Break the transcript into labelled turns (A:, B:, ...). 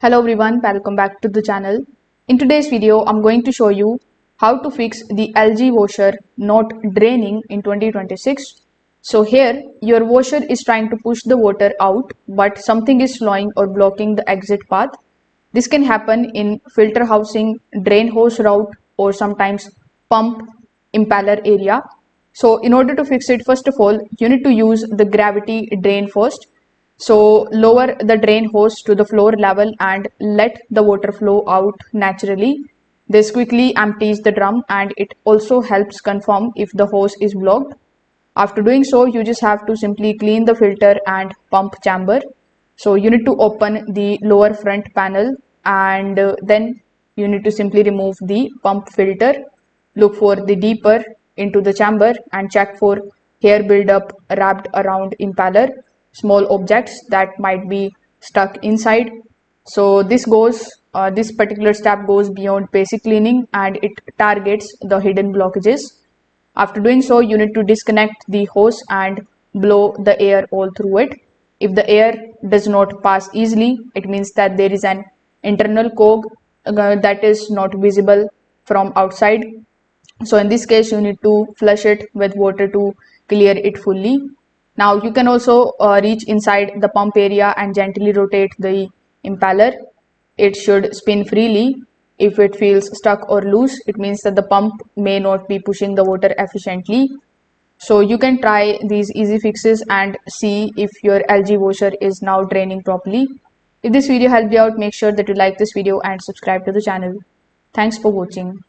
A: Hello everyone, welcome back to the channel. In today's video, I'm going to show you how to fix the LG washer not draining in 2026. So here, your washer is trying to push the water out, but something is slowing or blocking the exit path. This can happen in filter housing, drain hose route, or sometimes pump impeller area. So in order to fix it, first of all, you need to use the gravity drain first. So lower the drain hose to the floor level and let the water flow out naturally. This quickly empties the drum and it also helps confirm if the hose is blocked. After doing so, you just have to simply clean the filter and pump chamber. So you need to open the lower front panel and then you need to simply remove the pump filter. Look for the deeper into the chamber and check for hair buildup wrapped around impeller, small objects that might be stuck inside. So this particular step goes beyond basic cleaning and it targets the hidden blockages. After doing so, you need to disconnect the hose and blow the air all through it. If the air does not pass easily, it means that there is an internal cog that is not visible from outside. So in this case, you need to flush it with water to clear it fully. Now you can also reach inside the pump area and gently rotate the impeller. It should spin freely. If it feels stuck or loose, it means that the pump may not be pushing the water efficiently. So you can try these easy fixes and see if your LG washer is now draining properly. If this video helped you out, make sure that you like this video and subscribe to the channel. Thanks for watching.